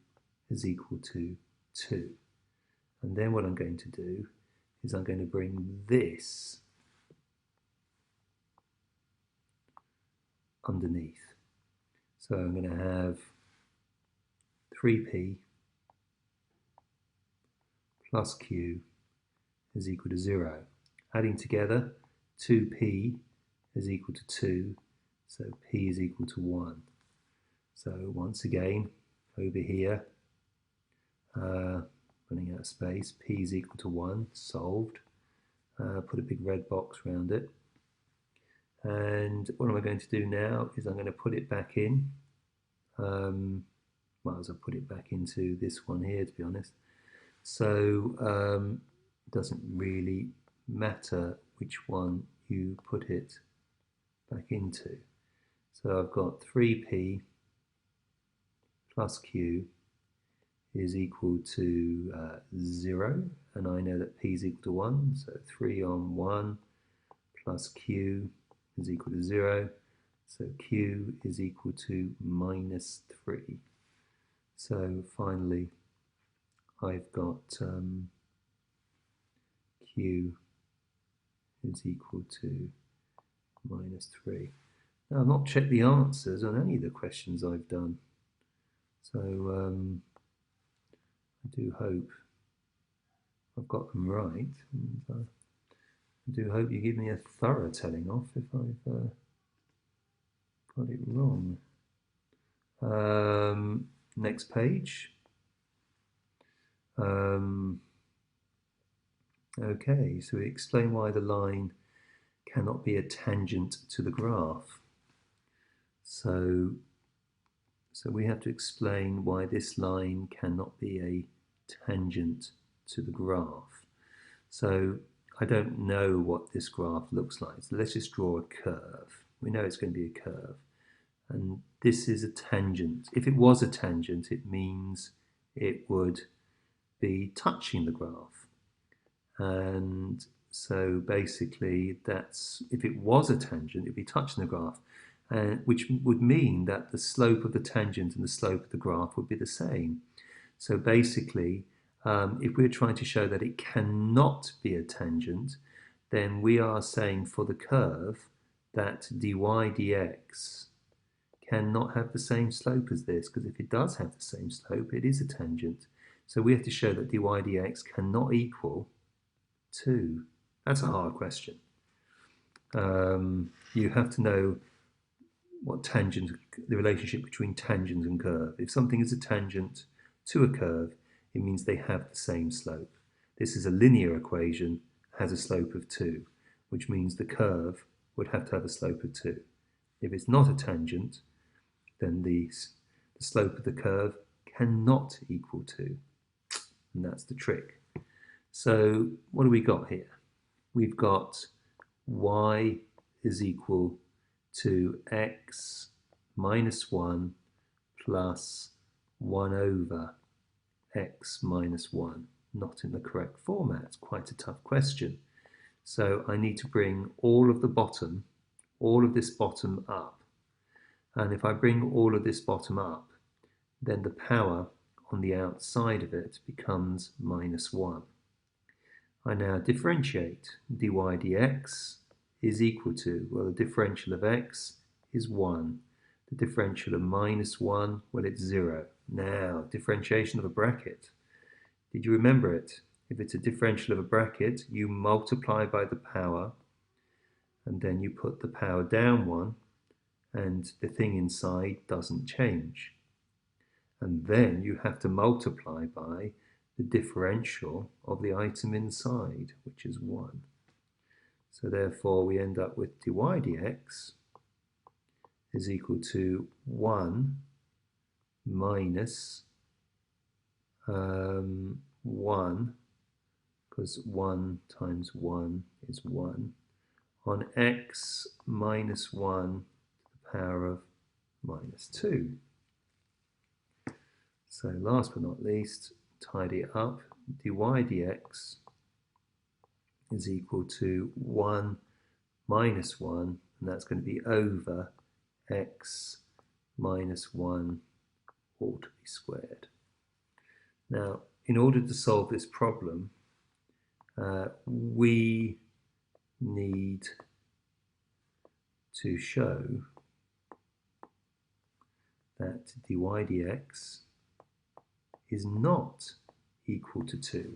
is equal to 2. And then what I'm going to do is I'm going to bring this underneath. So I'm going to have 3p plus q is equal to 0. Adding together, 2p is equal to 2, so p is equal to 1. So once again, over here, running out of space, p is equal to 1, solved. Put a big red box around it. And what am I going to do now is I'm going to put it back in. Might as well put it back into this one here, to be honest. So it doesn't really matter which one you put it back into. So I've got 3p plus q is equal to 0, and I know that p is equal to 1, so 3 on 1 plus q is equal to 0, so q is equal to minus 3. So finally I've got q is equal to minus 3. Now I've not checked the answers on any of the questions I've done, so I do hope I've got them right, and I do hope you give me a thorough telling off if I've got it wrong. Next page. Okay, so we explain why the line cannot be a tangent to the graph. So we have to explain why this line cannot be a tangent to the graph. So I don't know what this graph looks like. So let's just draw a curve. We know it's going to be a curve. And this is a tangent. If it was a tangent, it means it would be touching the graph. And so basically that's, if it was a tangent, it'd be touching the graph, which would mean that the slope of the tangent and the slope of the graph would be the same. So basically, if we're trying to show that it cannot be a tangent, then we are saying for the curve that dy dx cannot have the same slope as this, because if it does have the same slope, it is a tangent. So we have to show that dy dx cannot equal 2. That's a hard question. You have to know what tangent, the relationship between tangent and curve. If something is a tangent to a curve, it means they have the same slope. This is a linear equation, has a slope of 2, which means the curve would have to have a slope of 2. If it's not a tangent, then the slope of the curve cannot equal 2. And that's the trick. So what do we got here? We've got y is equal to x minus 1 plus 1 over x minus 1. Not in the correct format. It's quite a tough question. So I need to bring all of this bottom up. And if I bring all of this bottom up, then the power on the outside of it becomes minus 1. I now differentiate. dy dx is equal to, well, the differential of x is 1. The differential of minus 1, well, it's 0. Now, differentiation of a bracket. Did you remember it? If it's a differential of a bracket, you multiply by the power, and then you put the power down 1, and the thing inside doesn't change. And then you have to multiply by the differential of the item inside, which is 1. So therefore we end up with dy dx is equal to 1 minus 1, because 1 times 1 is 1, on x minus 1 to the power of minus 2. So last but not least, tidy it up, dy dx is equal to 1 minus 1, and that's going to be over x minus 1 all to be squared. Now, in order to solve this problem, we need to show that dy dx is not equal to 2.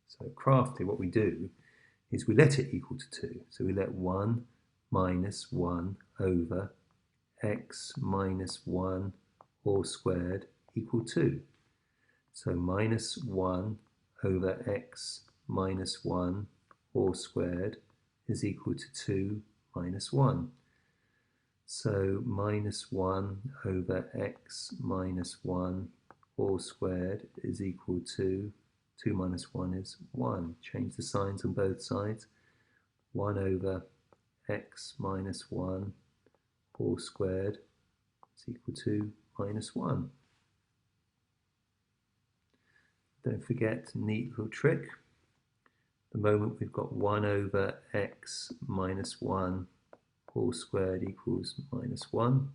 So crafty, what we do is we let it equal to 2. So we let 1 minus 1 over x minus 1 all squared equal 2. So minus 1 over x minus 1 all squared is equal to 2 minus 1. So minus 1 over x minus 1 all squared is equal to 2 minus 1 is 1. Change the signs on both sides. 1 over x minus 1 all squared is equal to minus 1. Don't forget, neat little trick. At the moment we've got 1 over x minus 1 all squared equals minus 1,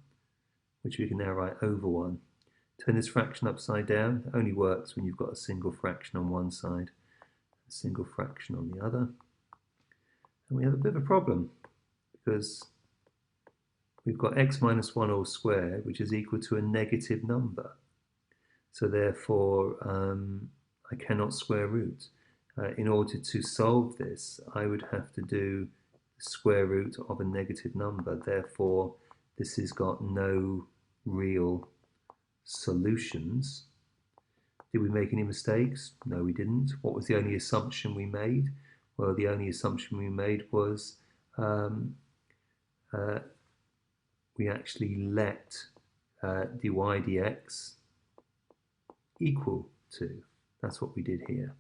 which we can now write over 1. Turn this fraction upside down. It only works when you've got a single fraction on one side, a single fraction on the other. And we have a bit of a problem, because we've got x minus 1 all squared, which is equal to a negative number. So therefore, I cannot square root. In order to solve this, I would have to do the square root of a negative number. Therefore, this has got no real solutions. Did we make any mistakes? No, we didn't. What was the only assumption we made? Well, the only assumption we made was we actually let dy dx equal to. That's what we did here.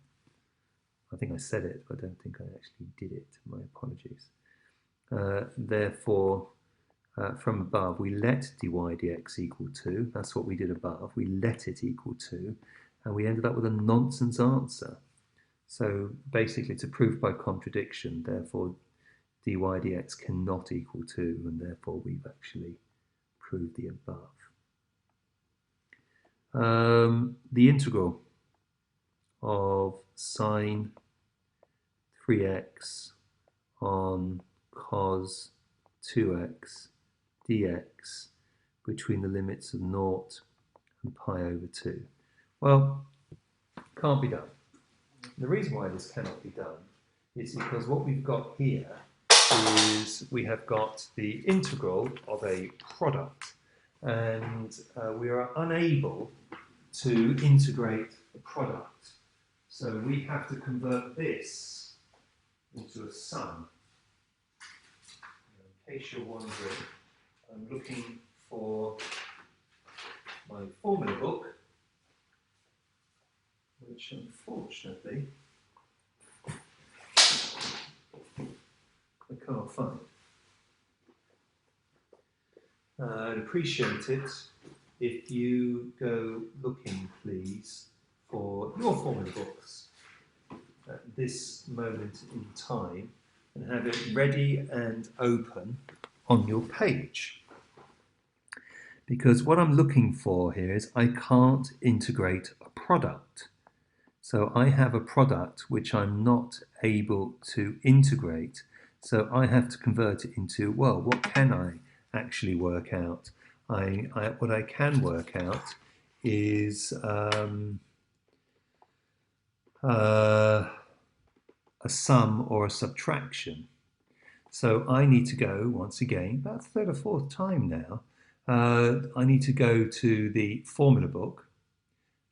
I think I said it, but I don't think I actually did it. My apologies. Therefore, from above, we let dy dx equal to. That's what we did above. We let it equal to, and we ended up with a nonsense answer. So basically, it's a proof by contradiction. Therefore, dy dx cannot equal 2, and therefore we've actually proved the above. The integral of sine 3x on cos 2x dx between the limits of 0 and pi over 2? Well, can't be done. The reason why this cannot be done is because what we've got here is we have got the integral of a product, and we are unable to integrate the product. So we have to convert this into a sum. In case you're wondering, I'm looking for my formula book, which unfortunately I can't find. I'd appreciate it if you go looking, please, for your formula books at this moment in time and have it ready and open on your page. Because what I'm looking for here is I can't integrate a product. So I have a product which I'm not able to integrate. So I have to convert it into, well, what can I actually work out? What I can work out is a sum or a subtraction. So I need to go, once again, about the third or fourth time now, I need to go to the formula book,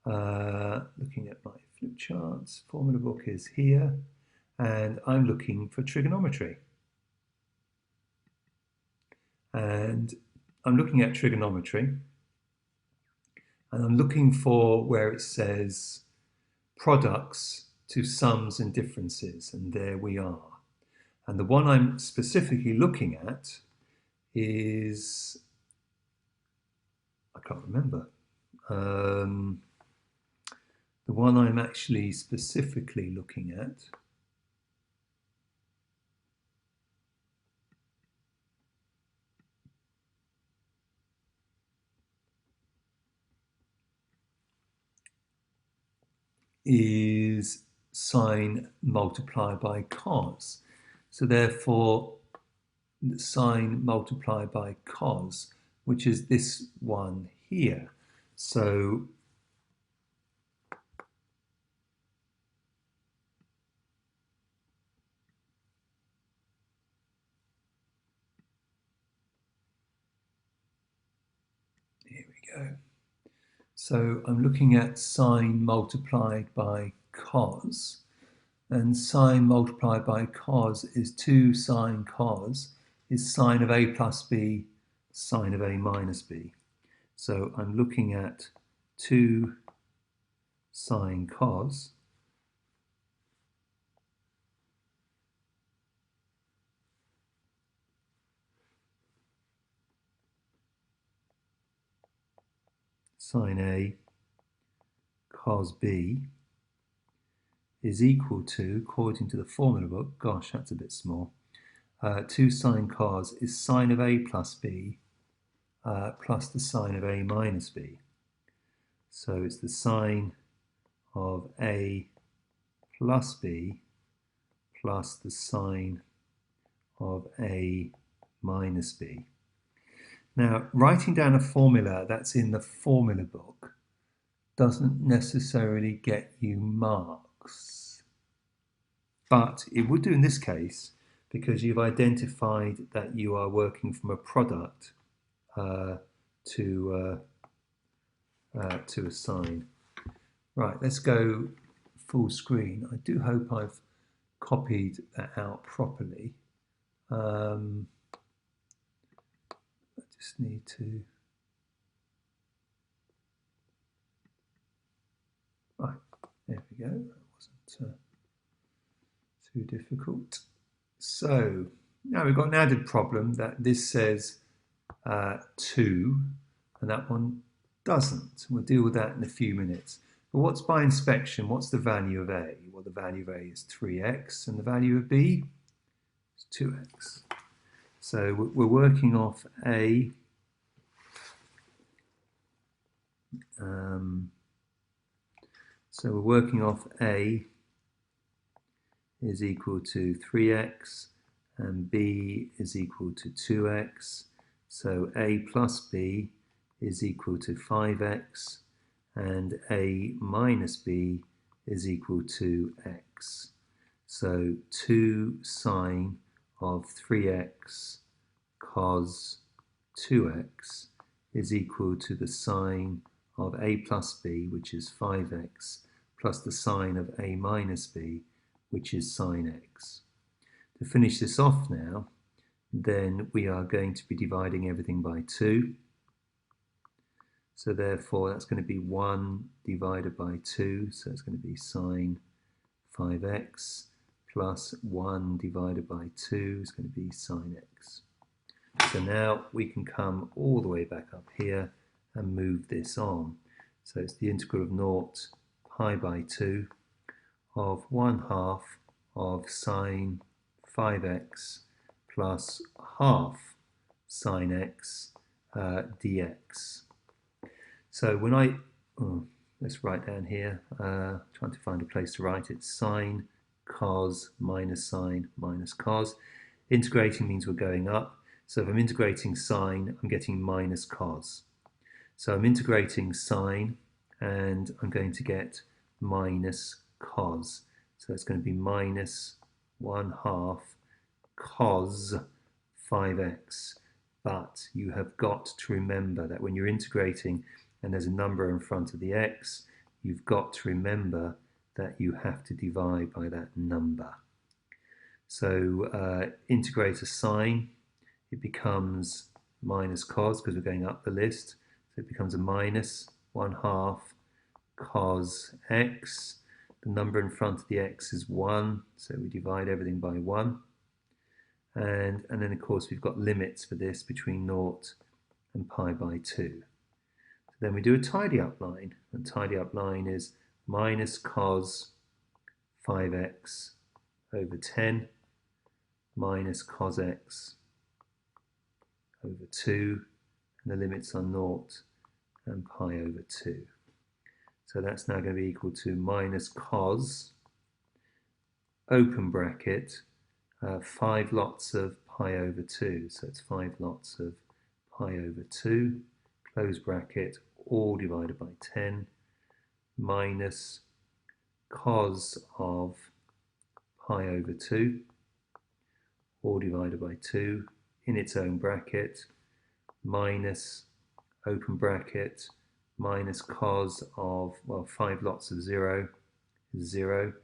looking at my flip charts. Formula book is here, and I'm looking for trigonometry. And I'm looking at trigonometry, and I'm looking for where it says products to sums and differences, and there we are. And the one I'm specifically looking at is, I can't remember. The one I'm actually specifically looking at is sine multiplied by cos. So therefore, sine multiplied by cos, which is this one here. So here we go. So I'm looking at sine multiplied by cos, and sine multiplied by cos is 2 sine cos is sine of a plus b, sine of a minus b. So I'm looking at 2 sine cos sine a cos b is equal to, according to the formula book, gosh, that's a bit small, 2 sine cos is sine of a plus b plus the sine of a minus b. So it's the sine of a plus b plus the sine of a minus b. Now, writing down a formula that's in the formula book doesn't necessarily get you marks, but it would do in this case because you've identified that you are working from a product to a sine. Right, let's go full screen. I do hope I've copied that out properly. I just need to... Right, there we go. That wasn't too difficult. So now we've got an added problem that this says 2 and that one doesn't. We'll deal with that in a few minutes. But what's by inspection? What's the value of A? Well, the value of A is 3x and the value of B is 2x. So we're working off A. So we're working off A is equal to 3x and b is equal to 2x. So a plus b is equal to 5x, and a minus b is equal to x. So 2 sine of 3x cos 2x is equal to the sine of a plus b, which is 5x, plus the sine of a minus b, which is sine x. To finish this off now, then we are going to be dividing everything by 2. So therefore that's going to be 1 divided by 2, so it's going to be sine 5x, plus 1 divided by 2 is going to be sine x. So now we can come all the way back up here and move this on. So it's the integral of 0 pi by 2 of 1/2 of sine 5x plus half sine x dx. So when let's write down here, trying to find a place to write it, sine cos minus sine minus cos. Integrating means we're going up. So if I'm integrating sine, I'm getting minus cos. So I'm integrating sine, and I'm going to get minus cos. So it's going to be minus 1/2 cos 5x. But you have got to remember that when you're integrating and there's a number in front of the x, you've got to remember that you have to divide by that number. So integrate a sine, it becomes minus cos because we're going up the list. So it becomes a minus 1/2 cos x. The number in front of the x is 1, so we divide everything by 1. And then of course we've got limits for this between 0 and pi by 2. So then we do a tidy up line, and tidy up line is minus cos 5x over 10 minus cos x over 2, and the limits are 0 and pi over 2. So that's now going to be equal to minus cos, open bracket, 5 lots of pi over 2. So it's 5 lots of pi over 2, close bracket, all divided by 10, minus cos of pi over 2, all divided by 2, in its own bracket, minus, open bracket, minus cos of, well, 5 lots of 0 is 0,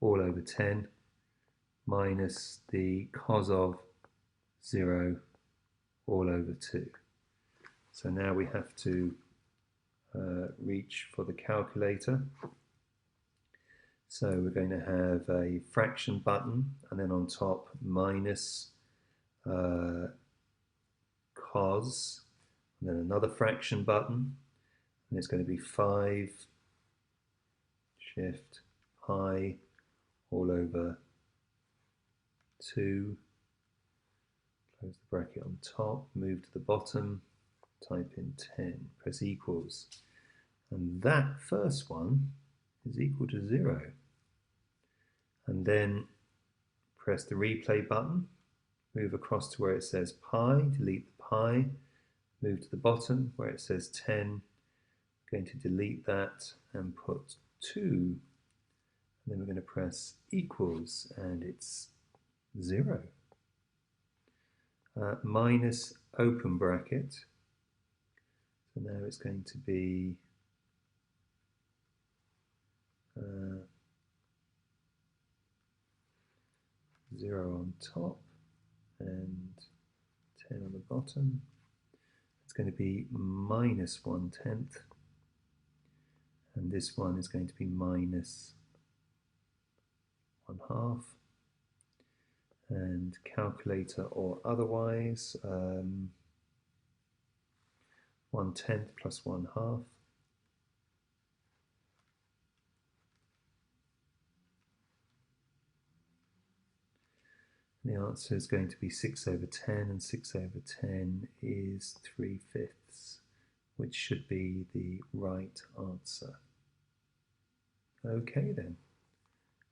all over 10, minus the cos of 0 all over 2. So now we have to reach for the calculator. So we're going to have a fraction button, and then on top minus cos, and then another fraction button, and it's going to be 5 shift pi all over 2, close the bracket on top, move to the bottom, type in 10, press equals, and that first one is equal to 0. And then press the replay button, move across to where it says pi, delete the pi, move to the bottom where it says 10, I'm going to delete that and put 2, and then we're going to press equals, and it's 0. Minus open bracket, so now it's going to be 0 on top and 10 on the bottom. It's going to be minus 1/10, and this one is going to be minus 1/2. And calculator or otherwise, 1/10 plus 1/2. The answer is going to be 6 over 10, and 6 over 10 is 3/5, which should be the right answer. Okay then,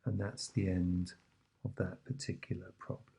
and that's the end of that particular problem.